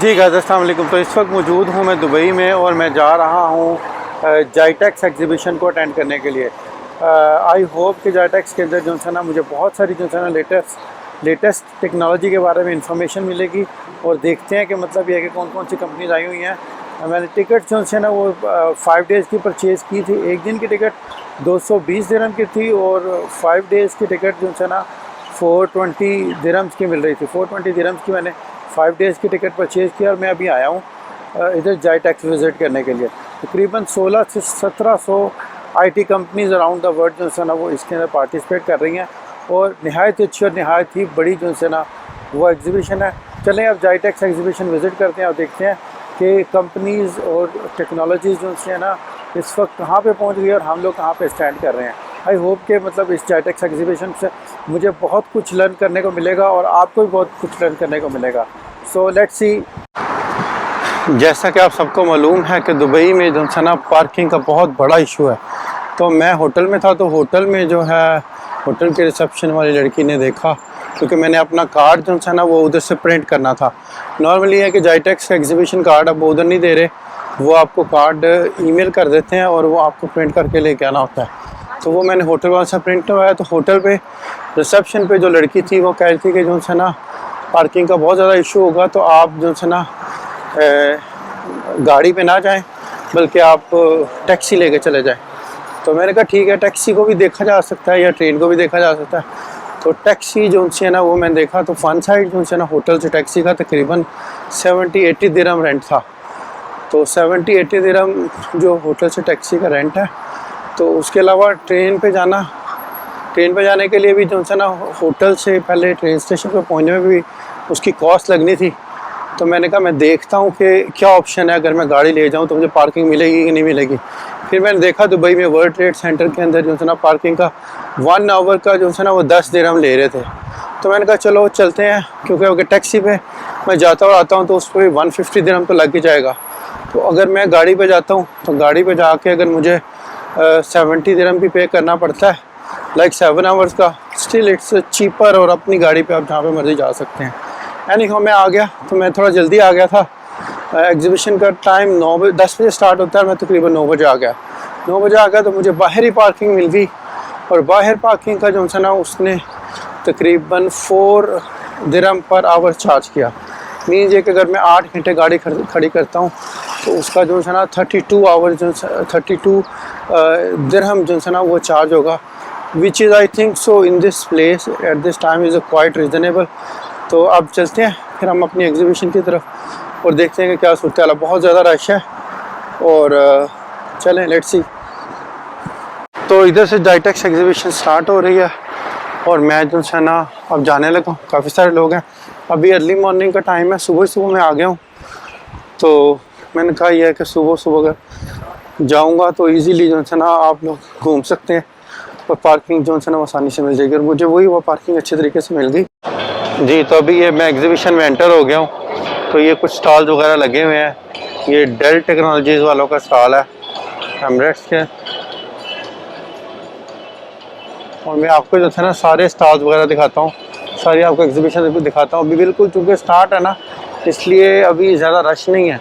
जी गाइस, अस्सलाम वालेकुम। तो इस वक्त मौजूद हूँ मैं दुबई में और मैं जा रहा हूँ जाइटेक्स एग्जीबिशन को अटेंड करने के लिए। आई होप कि जाइटेक्स के अंदर जो है ना मुझे बहुत सारी जो है ना लेटेस्ट टेक्नोलॉजी के बारे में इंफॉर्मेशन मिलेगी। और देखते हैं कि मतलब ये है कि कौन कौन सी कंपनीज आई हुई हैं। मैंने टिकट जो है ना वो 5 डेज़ की परचेज़ की थी। एक दिन की टिकट 220 दिरहम की थी और 5 डेज़ की टिकट जो है ना 420 दिरहम्स की मिल रही थी। 420 दिरहम्स की मैंने 5 डेज़ की टिकट परचेज़ किया और मैं अभी आया हूँ इधर जाइटेक्स विज़िट करने के लिए। तकरीबन 16 से 1700 IT companies around the world जो है ना वो इसके अंदर पार्टिसिपेट कर रही हैं और नहायत अच्छी और नहायत ही बड़ी जो है ना वो एग्जीबिशन है। चलें अब जाइटेक्स एग्जीबिशन विज़िट करते हैं और देखते हैं कि कंपनीज़ और टेक्नोलॉजीज़ जो है ना इस वक्त कहाँ पे पहुँच गई और हम लोग कहाँ पे स्टैंड कर रहे हैं। आई होप कि मतलब इस जाइटेक्स एग्जीबिशन से मुझे बहुत कुछ लर्न करने को मिलेगा और आपको भी बहुत कुछ लर्न करने को मिलेगा। So let's see. जैसा कि आप सबको मालूम है कि दुबई में जो है ना पार्किंग का बहुत बड़ा इशू है। तो मैं होटल में था, तो होटल में जो है होटल के रिसेप्शन वाली लड़की ने देखा, क्योंकि मैंने अपना कार्ड जो है ना वो उधर से प्रिंट करना था। नॉर्मली है कि जाइटेक्स का एग्जीबिशन कार्ड अब वो उधर नहीं दे रहे, वो आपको कार्ड ईमेल कर देते हैं और वो आपको प्रिंट करके लेके आना होता है। तो वो मैंने होटल वाले से प्रिंट करवाया। तो होटल पे रिसेप्शन पे जो लड़की थी वो कह रही थी कि जो है ना पार्किंग का बहुत ज़्यादा इशू होगा, तो आप जो है ना गाड़ी पे ना जाएं, बल्कि आप टैक्सी लेके चले जाएं। तो मैंने कहा ठीक है, टैक्सी को भी देखा जा सकता है या ट्रेन को भी देखा जा सकता है। तो टैक्सी जो है ना वो मैंने देखा, तो फन साइड जो है ना होटल से टैक्सी का तकरीबन 70-80 दिरहम रेंट था। तो 70-80 दिरहम जो होटल से टैक्सी का रेंट है। तो उसके अलावा ट्रेन पे जाने के लिए भी जो है ना होटल से पहले ट्रेन स्टेशन पे पहुंचने में भी उसकी कॉस्ट लगनी थी। तो मैंने कहा मैं देखता हूँ कि क्या ऑप्शन है, अगर मैं गाड़ी ले जाऊँ तो मुझे पार्किंग मिलेगी कि नहीं मिलेगी। फिर मैंने देखा दुबई में वर्ल्ड ट्रेड सेंटर के अंदर जो है ना पार्किंग का 1 आवर का जो है ना वो 10 दिरहम ले रहे थे। तो मैंने कहा चलो चलते हैं, क्योंकि अगर टैक्सी पे मैं जाता और आता हूँ तो उस पर 150 दिरहम तो लग ही जाएगा। तो अगर मैं गाड़ी पे जाता हूँ तो गाड़ी पे जाके अगर मुझे 70 दिरहम भी पे करना पड़ता है, लाइक 7 आवर्स का, स्टिल इट्स चीपर और अपनी गाड़ी पे आप जहाँ पे मर्जी जा सकते हैं। एनी हाउ मैं आ गया, तो मैं थोड़ा जल्दी आ गया था। एग्जीबिशन का टाइम 10 बजे स्टार्ट होता है, मैं तकरीबन 9 बजे आ गया। 9 बजे आ गया तो मुझे बाहर ही पार्किंग मिल गई और बाहर पार्किंग का जो है ना उसने तकरीबन 4 दिरहम पर आवर चार्ज किया। मीन्स ये कि अगर मैं 8 घंटे गाड़ी खड़ी करता हूँ तो उसका जो है ना 32 आवर जो 32 दिरहम जो है ना वो चार्ज होगा, which is I think so in this place at this time is quite reasonable. तो अब चलते हैं फिर हम अपनी एग्जीबिशन की तरफ और देखते हैं कि क्या सूरत है। बहुत ज़्यादा रश है और चलें, लेट्स सी। तो इधर से जाइटेक्स एग्जीबिशन स्टार्ट हो रही है और मैं जो है ना अब जाने लगा। काफ़ी सारे लोग हैं, अभी अर्ली मॉर्निंग का टाइम है, सुबह मैं आ गया हूँ। तो मैंने कहा यह है कि सुबह अगर जाऊँगा तो इजीली जो है ना आप लोग घूम सकते हैं और पार्किंग जो है ना आसानी से मिल जाएगी, और मुझे वही वो पार्किंग अच्छे तरीके से मिल गई। जी, तो अभी ये मैं एग्जीबिशन में एंटर हो गया हूँ। तो ये कुछ स्टॉल्स वगैरह लगे हुए हैं। ये डेल टेक्नोलॉजीज़ वालों का स्टॉल है, एमरेट्स के। और मैं आपको जो है ना सारे स्टॉल्स वगैरह दिखाता हूँ, सारी आपको एग्जीबिशन दिखाता हूँ। अभी बिल्कुल चूँकि स्टार्ट है ना, इसलिए अभी ज़्यादा रश नहीं है।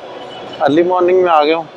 अर्ली मॉर्निंग में आ गया हूँ।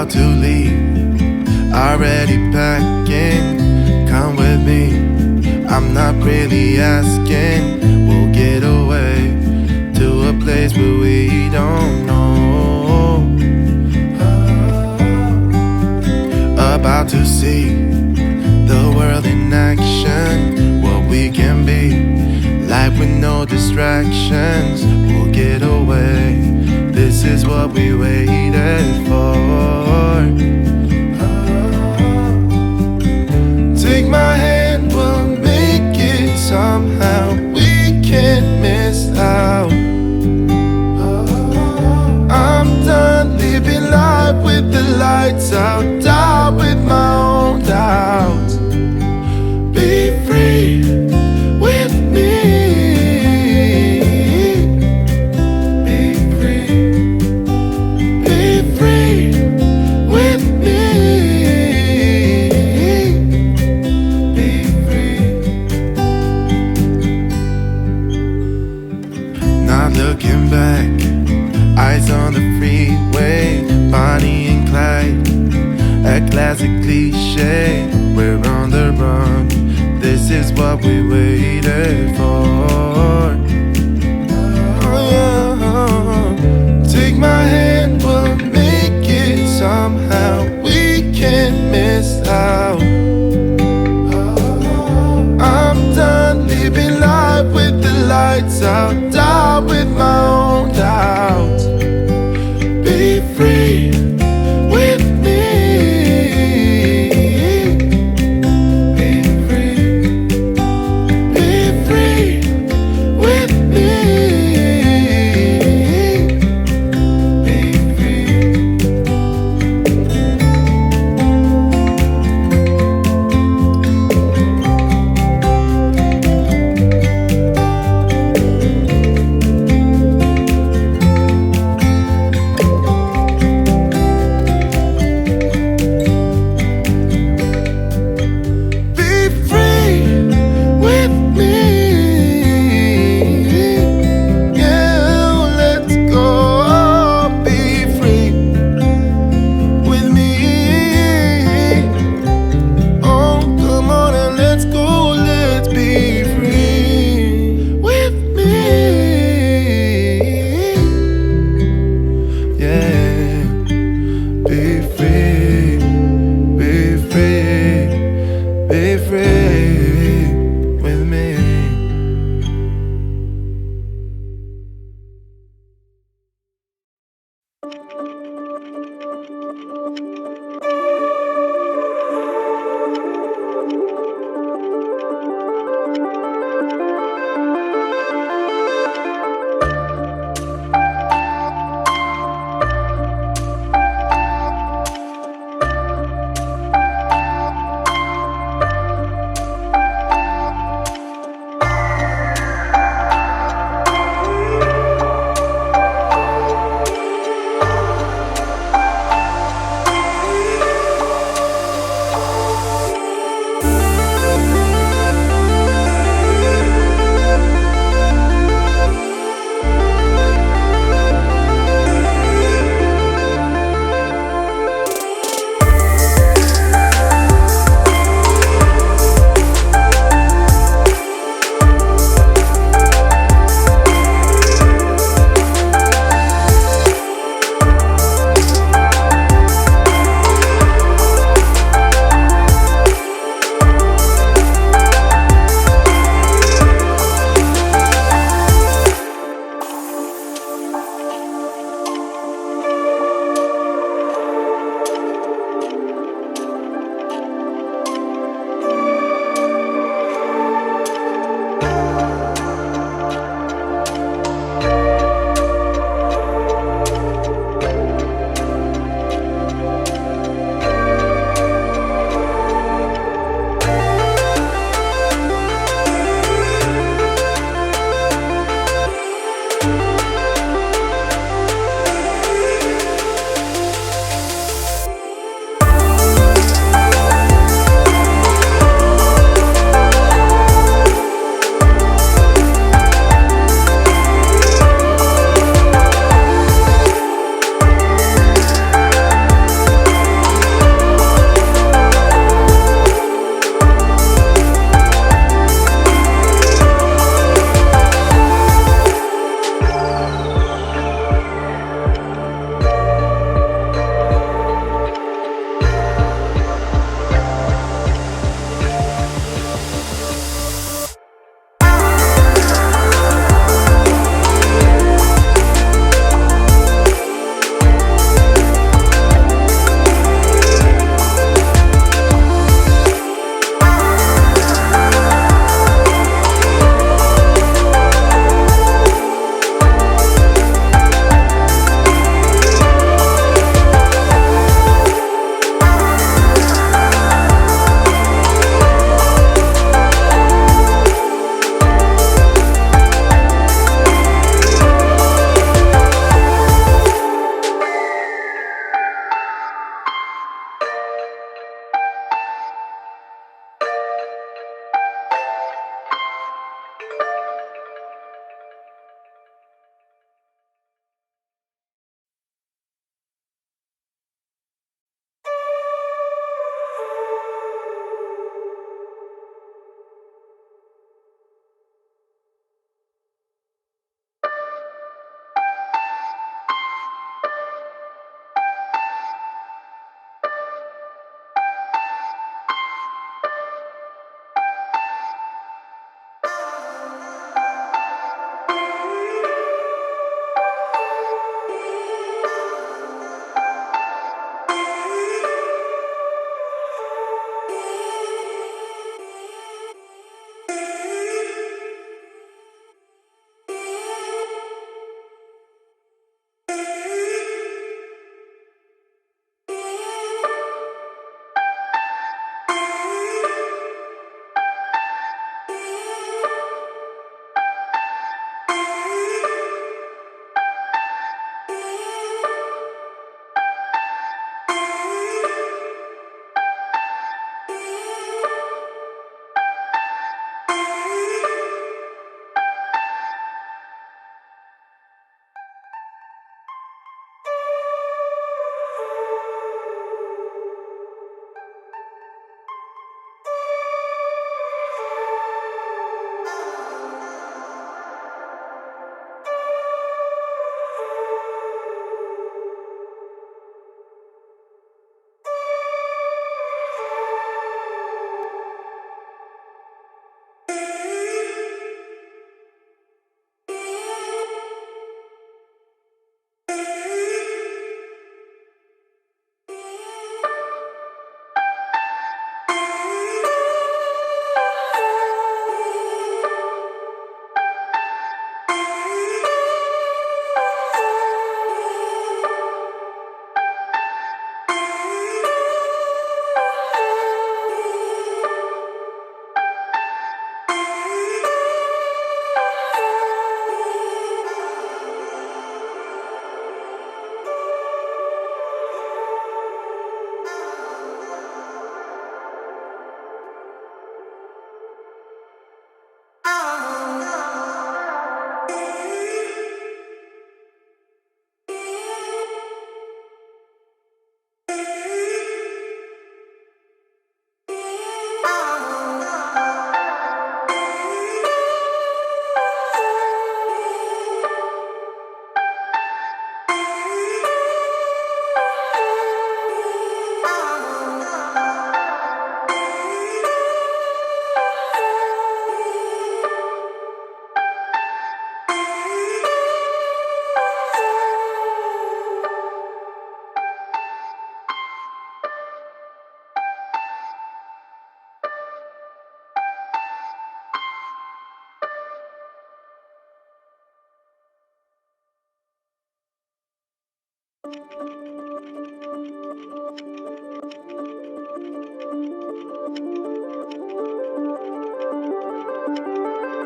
about to leave, already packing. Come with me, I'm not really asking. We'll get away to a place where we don't know. About to see the world in action, what we can be. Life with no distractions, we'll get away. This is what we waited for. Take my hand, we'll make it somehow. We can't miss out. I'm done living life with the lights out. Die with my own doubts. Be free with me. Be free. Be free with me. Be free. Not looking back, eyes on the freeway, Bonnie and Clyde, a classic cliche. We're on the run, this is what we waited for. Oh yeah. Take my hand, we'll make it somehow. We can't miss out. I'm done living life with the lights out. Die with my own doubts. Be free with me. Be free. Be free with me. Be free.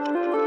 है।